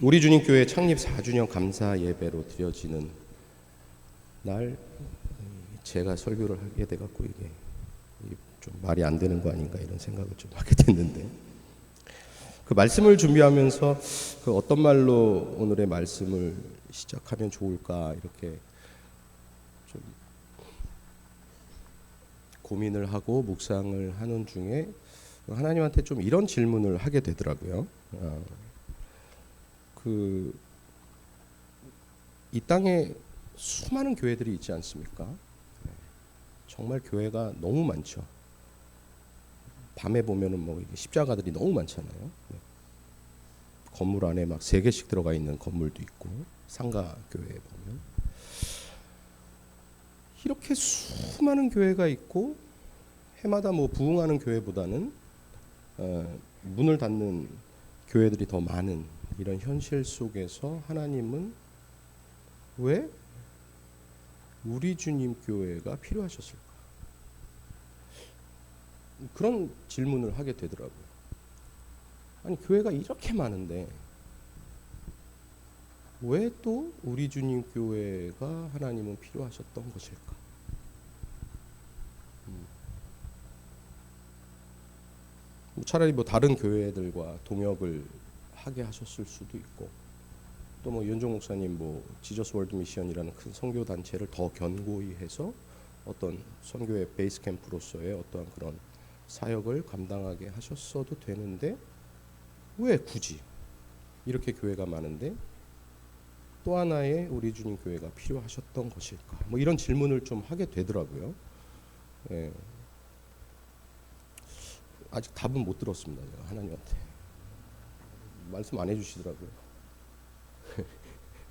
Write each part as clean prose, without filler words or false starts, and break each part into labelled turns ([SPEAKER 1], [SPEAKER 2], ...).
[SPEAKER 1] 우리 주님 교회 창립 4주년 감사 예배로 드려지는 날 제가 설교를 하게 돼 갖고 이게 좀 말이 안 되는 거 아닌가 이런 생각을 좀 하게 됐는데, 그 말씀을 준비하면서 그 어떤 말로 오늘의 말씀을 시작하면 좋을까 이렇게 좀 고민을 하고 묵상을 하는 중에 하나님한테 좀 이런 질문을 하게 되더라고요. 이 땅에 수많은 교회들이 있지 않습니까? 정말 교회가 너무 많죠. 밤에 보면은 뭐 십자가들이 너무 많잖아요. 건물 안에 막 3개씩 들어가 있는 건물도 있고, 상가 교회에 보면 이렇게 수많은 교회가 있고 해마다 뭐 부흥하는 교회보다는 문을 닫는 교회들이 더 많은 이런 현실 속에서 하나님은 왜 우리 주님 교회가 필요하셨을까? 그런 질문을 하게 되더라고요. 아니, 교회가 이렇게 많은데 왜 또 우리 주님 교회가 하나님은 필요하셨던 것일까? 차라리 뭐 다른 교회들과 동역을 하게 하셨을 수도 있고, 또 뭐 윤종 목사님 뭐 지저스 월드 미션이라는 큰 선교 단체를 더 견고히 해서 어떤 선교의 베이스 캠프로서의 어떠한 그런 사역을 감당하게 하셨어도 되는데 왜 굳이 이렇게 교회가 많은데 또 하나의 우리 주님 교회가 필요하셨던 것일까? 뭐 이런 질문을 좀 하게 되더라고요. 예. 아직 답은 못 들었습니다. 제가 하나님한테 말씀 안 해주시더라고요.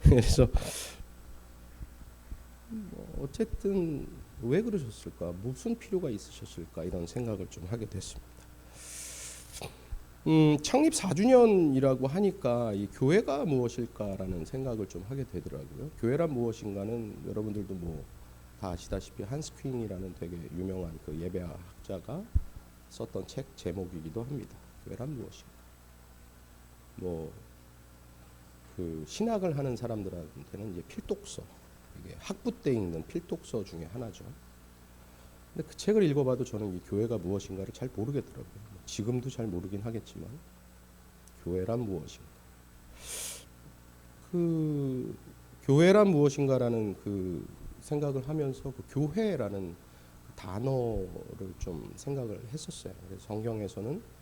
[SPEAKER 1] 그래서 어쨌든 왜 그러셨을까? 무슨 필요가 있으셨을까? 이런 생각을 좀 하게 됐습니다. 창립 4주년이라고 하니까 이 교회가 무엇일까라는 생각을 좀 하게 되더라고요. 교회란 무엇인가는 여러분들도 뭐 다 아시다시피 한스 퀸이라는 되게 유명한 그 예배학자가 썼던 책 제목이기도 합니다. 교회란 무엇인가? 뭐 그 신학을 하는 사람들한테는 이제 필독서, 이게 학부 때 읽는 필독서 중에 하나죠. 근데 그 책을 읽어봐도 저는 이 교회가 무엇인가를 잘 모르겠더라고요. 지금도 잘 모르긴 하겠지만 교회란 무엇인가? 그 교회란 무엇인가라는 그 생각을 하면서 그 교회라는 그 단어를 좀 생각을 했었어요. 그래서 성경에서는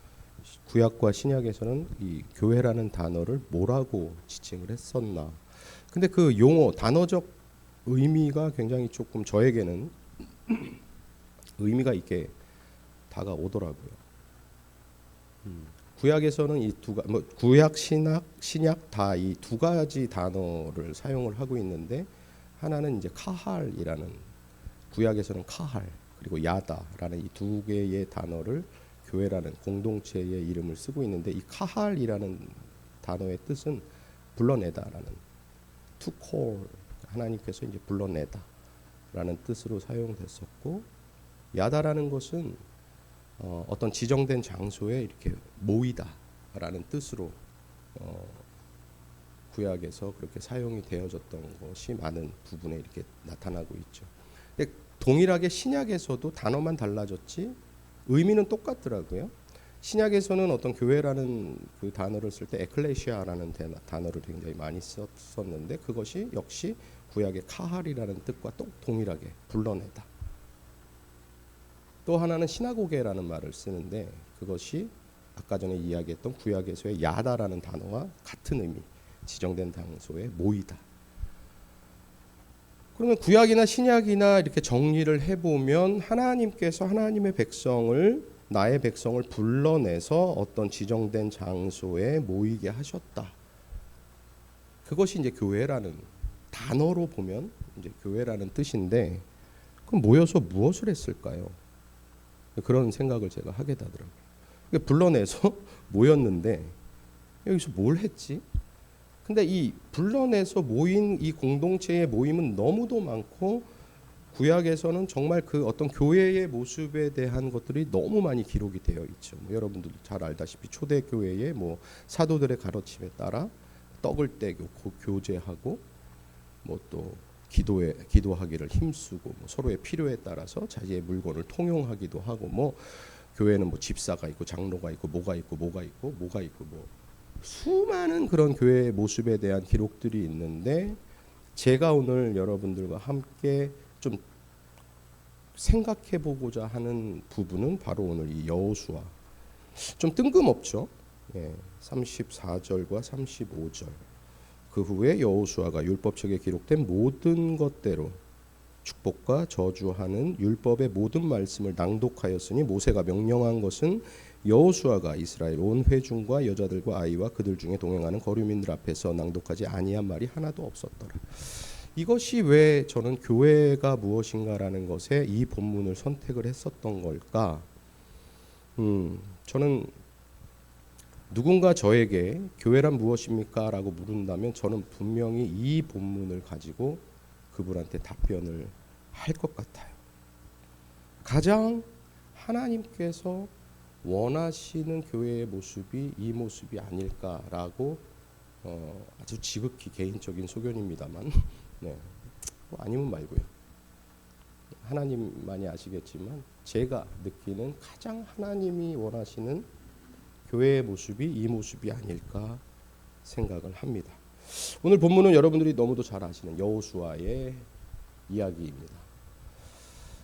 [SPEAKER 1] 구약과 신약에서는 이 교회라는 단어를 뭐라고 지칭을 했었나? 근데 그 용어 단어적 의미가 굉장히 조금 저에게는 의미가 있게 다가오더라고요. 구약에서는 이 뭐 구약, 신약 다 이 2가지 단어를 사용을 하고 있는데, 하나는 이제 카할이라는, 구약에서는 카할 그리고 야다라는 이 2개의 단어를 교회라는 공동체의 이름을 쓰고 있는데, 이 카할이라는 단어의 뜻은 불러내다라는, to call, 하나님께서 이제 불러내다라는 뜻으로 사용됐었고, 야다라는 것은 어떤 지정된 장소에 이렇게 모이다라는 뜻으로 구약에서 그렇게 사용이 되어졌던 것이 많은 부분에 이렇게 나타나고 있죠. 근데 동일하게 신약에서도 단어만 달라졌지 의미는 똑같더라고요. 신약에서는 어떤 교회라는 그 단어를 쓸 때 에클레시아라는 단어를 굉장히 많이 썼었는데, 그것이 역시 구약의 카할이라는 뜻과 동일하게 불러내다. 또 하나는 시나고게라는 말을 쓰는데, 그것이 아까 전에 이야기했던 구약에서의 야다라는 단어와 같은 의미, 지정된 장소에 모이다. 그러면 구약이나 신약이나 이렇게 정리를 해보면 하나님께서 하나님의 백성을, 나의 백성을 불러내서 어떤 지정된 장소에 모이게 하셨다. 그것이 이제 교회라는 단어로 보면 이제 교회라는 뜻인데, 그럼 모여서 무엇을 했을까요? 그런 생각을 제가 하게 되더라고요. 불러내서 모였는데 여기서 뭘 했지? 근데 이 불러내서 모인 이 공동체의 모임은 너무도 많고, 구약에서는 정말 그 어떤 교회의 모습에 대한 것들이 너무 많이 기록이 되어 있죠. 뭐 여러분들도 잘 알다시피 초대교회의 뭐 사도들의 가르침에 따라 떡을 떼고 교제하고 뭐 또 기도하기를 힘쓰고 뭐 서로의 필요에 따라서 자기의 물건을 통용하기도 하고 뭐 교회는 뭐 집사가 있고 장로가 있고 뭐가 있고 뭐 수많은 그런 교회의 모습에 대한 기록들이 있는데 제가 오늘 여러분들과 함께 좀 생각해 보고자 하는 부분은 바로 오늘 이 여호수아. 좀 뜬금없죠. 34절과 35절. 그 후에 여호수아가 율법책에 기록된 모든 것대로 축복과 저주하는 율법의 모든 말씀을 낭독하였으니 모세가 명령한 것은 여호수아가 이스라엘 온 회중과 여자들과 아이와 그들 중에 동행하는 거류민들 앞에서 낭독하지 아니한 말이 하나도 없었더라. 이것이 왜 저는 교회가 무엇인가라는 것에 이 본문을 선택을 했었던 걸까? 저는 누군가 저에게 교회란 무엇입니까? 라고 물은다면 저는 분명히 이 본문을 가지고 그분한테 답변을 할 것 같아요. 가장 하나님께서 원하시는 교회의 모습이 이 모습이 아닐까라고 아주 지극히 개인적인 소견입니다만 네. 뭐 아니면 말고요. 하나님만이 아시겠지만 제가 느끼는 가장 하나님이 원하시는 교회의 모습이 이 모습이 아닐까 생각을 합니다. 오늘 본문은 여러분들이 너무도 잘 아시는 여호수아의 이야기입니다.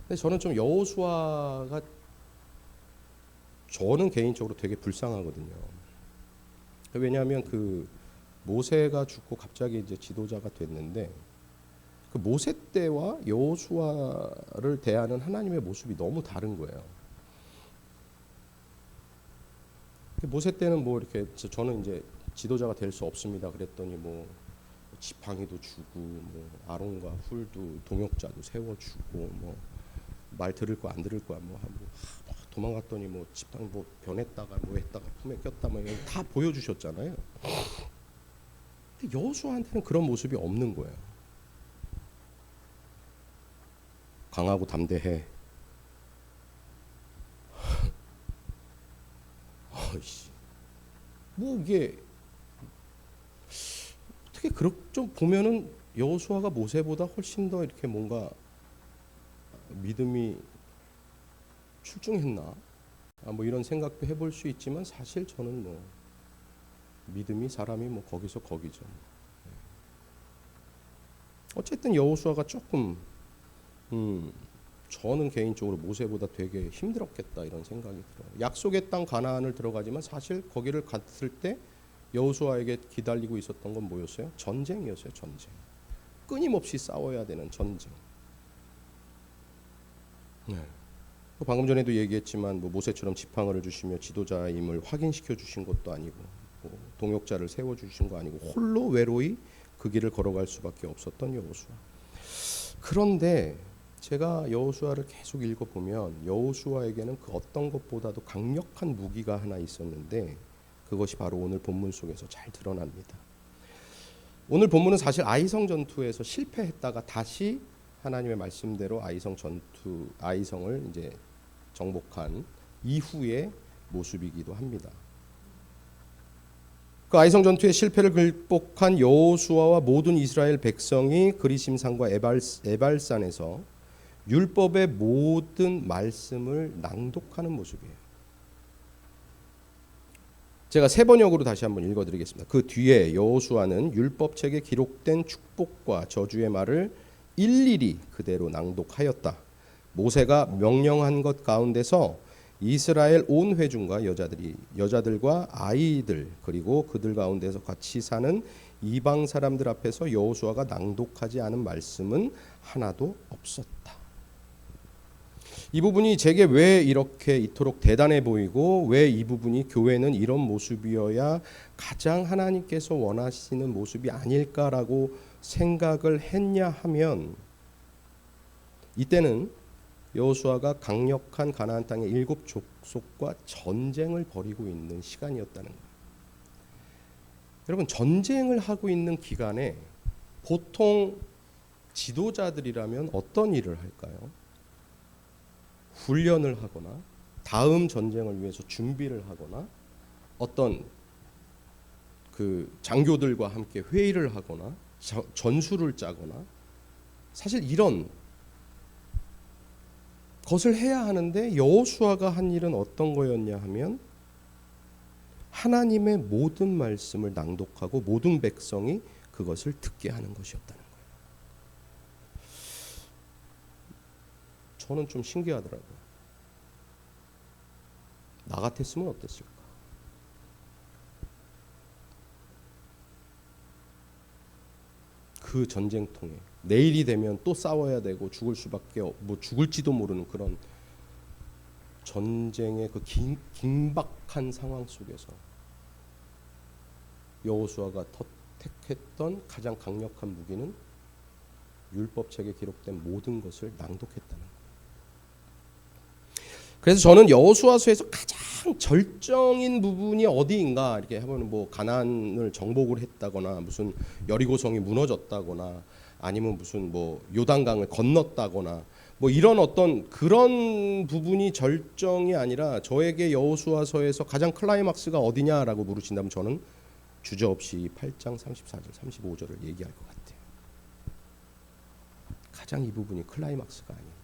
[SPEAKER 1] 근데 저는 좀 여호수아가 저는 개인적으로 되게 불쌍하거든요. 왜냐하면 그 모세가 죽고 갑자기 이제 지도자가 됐는데 그 모세 때와 여호수아를 대하는 하나님의 모습이 너무 다른 거예요. 모세 때는 뭐 이렇게 저는 이제 지도자가 될 수 없습니다. 그랬더니 뭐 지팡이도 주고 뭐 아론과 훌도 동역자도 세워주고 뭐 말 들을 거 안 들을 거야 뭐 도망갔더니 뭐 지팡이 뭐 변했다가 뭐 했다가 품에 꼈다 뭐 다 보여주셨잖아요. 근데 여호수아한테는 그런 모습이 없는 거예요. 강하고 담대해. 뭐 이게 어떻게 그렇게 좀 보면은 여호수아가 모세보다 훨씬 더 이렇게 뭔가 믿음이 출중했나? 뭐 이런 생각도 해볼 수 있지만 사실 저는 뭐 믿음이 사람이 뭐 거기서 거기죠. 어쨌든 여호수아가 조금 저는 개인적으로 모세보다 되게 힘들었겠다 이런 생각이 들어요. 약속의 땅 가나안을 들어가지만 사실 거기를 갔을 때 여호수아에게 기다리고 있었던 건 뭐였어요? 전쟁이었어요. 전쟁. 끊임없이 싸워야 되는 전쟁. 네. 방금 전에도 얘기했지만 뭐 모세처럼 지팡이를 주시며 지도자임을 확인시켜 주신 것도 아니고 뭐 동역자를 세워 주신 거 아니고 홀로 외로이 그 길을 걸어갈 수밖에 없었던 여호수아. 그런데 제가 여호수아를 계속 읽어보면 여호수아에게는 그 어떤 것보다도 강력한 무기가 하나 있었는데 그것이 바로 오늘 본문 속에서 잘 드러납니다. 오늘 본문은 사실 아이성 전투에서 실패했다가 다시 하나님의 말씀대로 아이성을 이제 정복한 이후의 모습이기도 합니다. 그 아이성 전투의 실패를 극복한 여호수아와 모든 이스라엘 백성이 그리심산과 에발산에서 율법의 모든 말씀을 낭독하는 모습이에요. 제가 세 번역으로 다시 한번 읽어드리겠습니다. 그 뒤에 여호수아는 율법책에 기록된 축복과 저주의 말을 일일이 그대로 낭독하였다. 모세가 명령한 것 가운데서 이스라엘 온 회중과 여자들과 아이들 그리고 그들 가운데서 같이 사는 이방 사람들 앞에서 여호수아가 낭독하지 않은 말씀은 하나도 없었다. 이 부분이 제게 왜 이렇게 이토록 대단해 보이고 왜 이 부분이 교회는 이런 모습이어야 가장 하나님께서 원하시는 모습이 아닐까라고 생각을 했냐 하면 이때는 여호수아가 강력한 가나안 땅의 7 족속과 전쟁을 벌이고 있는 시간이었다는 거예요. 여러분 전쟁을 하고 있는 기간에 보통 지도자들이라면 어떤 일을 할까요? 훈련을 하거나 다음 전쟁을 위해서 준비를 하거나 어떤 그 장교들과 함께 회의를 하거나 전술을 짜거나 사실 이런 것을 해야 하는데 여호수아가 한 일은 어떤 거였냐 하면 하나님의 모든 말씀을 낭독하고 모든 백성이 그것을 듣게 하는 것이었다는 거예요. 저는 좀 신기하더라고요. 나 같았으면 어땠을까? 그 전쟁통에 내일이 되면 또 싸워야 되고 죽을 수밖에 뭐 죽을지도 모르는 그런 전쟁의 그 긴박한 상황 속에서 여호수아가 택했던 가장 강력한 무기는 율법책에 기록된 모든 것을 낭독했다는 거예요. 그래서 저는 여호수아서에서 가장 절정인 부분이 어디인가 이렇게 해보면 뭐 가나안을 정복을 했다거나 무슨 여리고성이 무너졌다거나 아니면 무슨 뭐 요단강을 건넜다거나 뭐 이런 어떤 그런 부분이 절정이 아니라 저에게 여호수아서에서 가장 클라이막스가 어디냐라고 물으신다면 저는 주저없이 8장 34절 35절을 얘기할 것 같아요. 가장 이 부분이 클라이막스가 아닌가.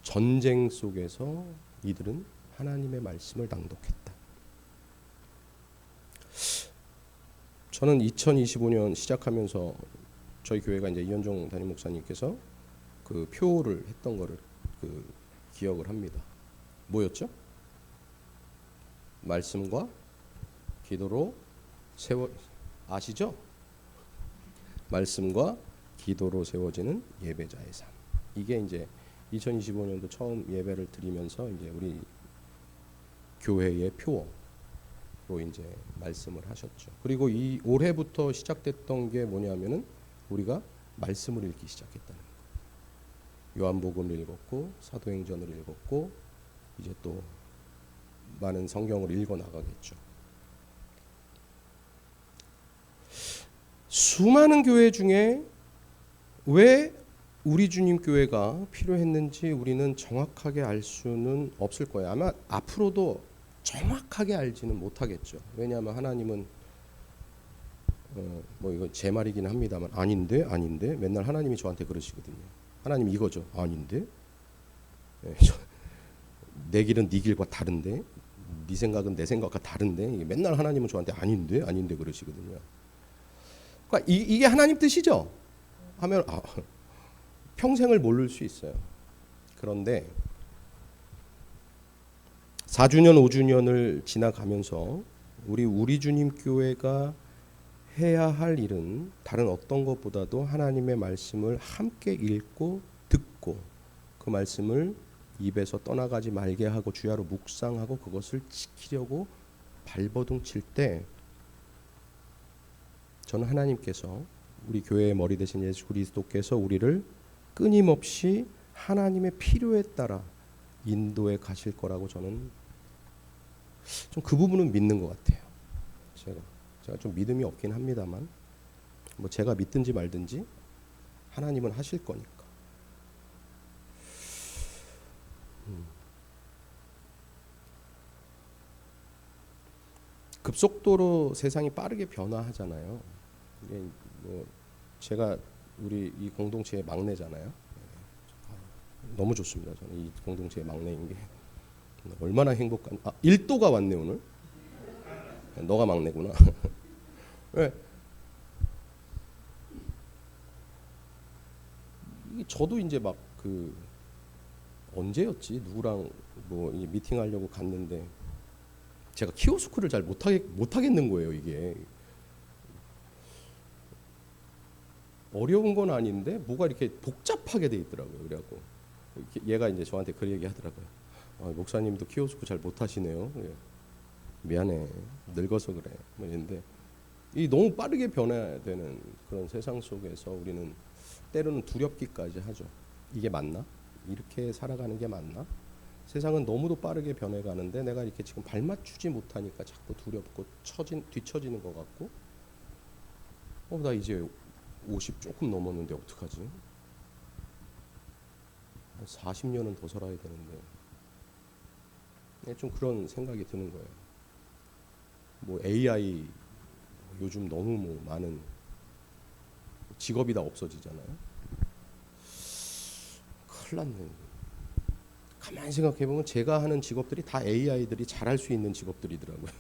[SPEAKER 1] 전쟁 속에서 이들은 하나님의 말씀을 낭독했다. 저는 2025년 시작하면서 저희 교회가 이제 이현종 담임 목사님께서 그 표를 했던 거를 그 기억을 합니다. 뭐였죠? 말씀과 기도로 아시죠? 말씀과 기도로 세워지는 예배자의 삶. 이게 이제 2025년도 처음 예배를 드리면서 이제 우리 교회의 표어로 이제 말씀을 하셨죠. 그리고 이 올해부터 시작됐던 게 뭐냐면은 우리가 말씀을 읽기 시작했다는 거예요. 요한복음을 읽었고 사도행전을 읽었고 이제 또 많은 성경을 읽어 나가겠죠. 수많은 교회 중에 왜 우리 주님 교회가 필요했는지 우리는 정확하게 알 수는 없을 거예요. 아마 앞으로도 정확하게 알지는 못하겠죠. 왜냐하면 하나님은 뭐 이거 제 말이긴 합니다만 아닌데 맨날 하나님이 저한테 그러시거든요. 하나님 이거죠. 아닌데 내 길은 네 길과 다른데 네 생각은 내 생각과 다른데 맨날 하나님은 저한테 아닌데 그러시거든요. 그러니까 이게 하나님 뜻이죠. 하면 평생을 모를 수 있어요. 그런데 4주년 5주년을 지나가면서 우리 주님 교회가 해야 할 일은 다른 어떤 것보다도 하나님의 말씀을 함께 읽고 듣고 그 말씀을 입에서 떠나가지 말게 하고 주야로 묵상하고 그것을 지키려고 발버둥 칠 때 저는 하나님께서 우리 교회의 머리 대신 예수 그리스도께서 우리를 끊임없이 하나님의 필요에 따라 인도해 가실 거라고 저는 좀 그 부분은 믿는 것 같아요. 제가 좀 믿음이 없긴 합니다만 뭐 제가 믿든지 말든지 하나님은 하실 거니까. 급속도로 세상이 빠르게 변화하잖아요. 이게 뭐 제가 우리 이 공동체의 막내잖아요. 너무 좋습니다. 저는 이 공동체의 막내인 게 얼마나 행복한. 1도가 왔네 오늘. 너가 막내구나. 왜? 저도 이제 막 그 언제였지 누구랑 뭐 미팅하려고 갔는데 제가 키오스크를 잘 못하겠는 거예요. 이게 어려운 건 아닌데 뭐가 이렇게 복잡하게 돼 있더라고요. 그래갖고 얘가 이제 저한테 그 얘기 하더라고요. 목사님도 키오스크 잘 못하시네요. 미안해, 늙어서 그래. 뭐 이런데 이 너무 빠르게 변화되는 그런 세상 속에서 우리는 때로는 두렵기까지 하죠. 이게 맞나? 이렇게 살아가는 게 맞나? 세상은 너무도 빠르게 변해가는데 내가 이렇게 지금 발맞추지 못하니까 자꾸 두렵고 뒤처지는 것 같고 나 이제 50 조금 넘었는데 어떡하지? 40년은 더 살아야 되는데 좀 그런 생각이 드는 거예요. 뭐 AI 요즘 너무 뭐 많은 직업이 다 없어지잖아요. 큰일 났네. 가만히 생각해 보면 제가 하는 직업들이 다 AI들이 잘할 수 있는 직업들이더라고요.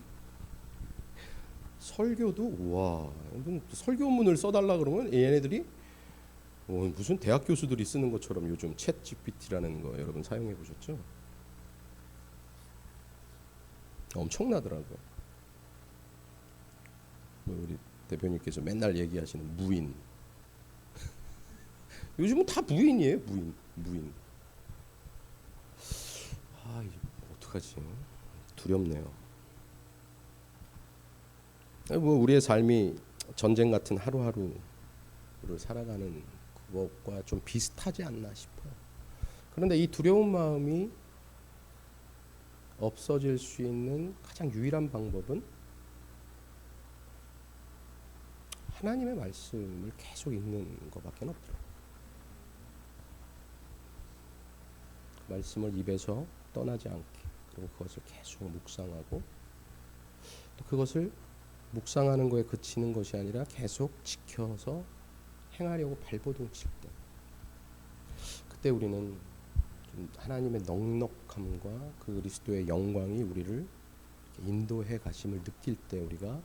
[SPEAKER 1] 설교도 와 설교문을 써달라 그러면 얘네들이 무슨 대학 교수들이 쓰는 것처럼 요즘 챗 GPT라는 거 여러분 사용해 보셨죠? 엄청나더라고요. 우리 대표님께서 맨날 얘기하시는 무인. 요즘은 다 무인이에요. 무인. 이제 어떡하지? 두렵네요. 뭐 우리의 삶이 전쟁 같은 하루하루를 살아가는 그것과 좀 비슷하지 않나 싶어요. 그런데 이 두려운 마음이 없어질 수 있는 가장 유일한 방법은 하나님의 말씀을 계속 읽는 것밖에 없더라고요. 그 말씀을 입에서 떠나지 않게, 그리고 그것을 계속 묵상하고, 또 그것을 묵상하는 거에 그치는 것이 아니라 계속 지켜서 행하려고 발버둥 칠 때, 그때 우리는 좀 하나님의 넉넉함과 그 그리스도의 영광이 우리를 인도해 가심을 느낄 때 우리가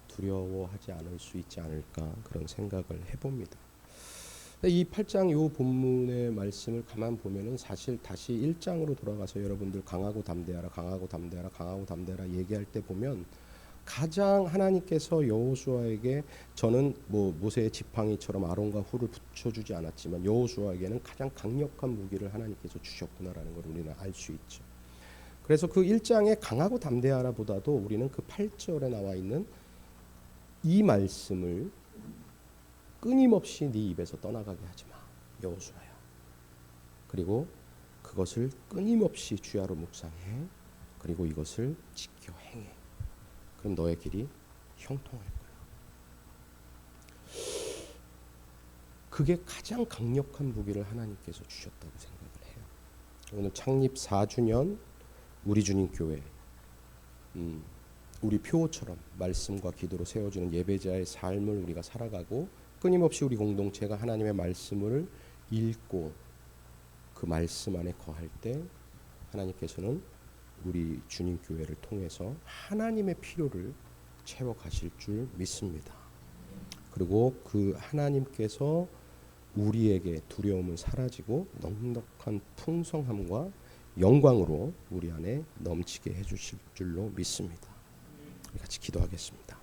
[SPEAKER 1] 두려워하지 않을 수 있지 않을까, 그런 생각을 해봅니다. 이 8장 요 본문의 말씀을 가만 보면은 사실 다시 1장으로 돌아가서 여러분들 강하고 담대하라, 강하고 담대하라, 강하고 담대하라 얘기할 때 보면 가장 하나님께서 여호수아에게, 저는 뭐 모세의 지팡이처럼 아론과 훌을 붙여주지 않았지만 여호수아에게는 가장 강력한 무기를 하나님께서 주셨구나라는 걸 우리는 알 수 있죠. 그래서 그 1장에 강하고 담대하라 보다도 우리는 그 8절에 나와 있는 이 말씀을 끊임없이 네 입에서 떠나가게 하지 마, 여호수아야. 그리고 그것을 끊임없이 주야로 묵상해. 그리고 이것을 지켜 행해. 그럼 너의 길이 형통할 거야. 그게 가장 강력한 무기를 하나님께서 주셨다고 생각을 해요. 오늘 창립 4주년 우리 주님 교회, 우리 표어처럼 말씀과 기도로 세워주는 예배자의 삶을 우리가 살아가고, 끊임없이 우리 공동체가 하나님의 말씀을 읽고 그 말씀 안에 거할 때 하나님께서는 우리 주님 교회를 통해서 하나님의 필요를 채워 가실 줄 믿습니다. 그리고 그 하나님께서 우리에게 두려움은 사라지고 넉넉한 풍성함과 영광으로 우리 안에 넘치게 해 주실 줄로 믿습니다. 같이 기도하겠습니다.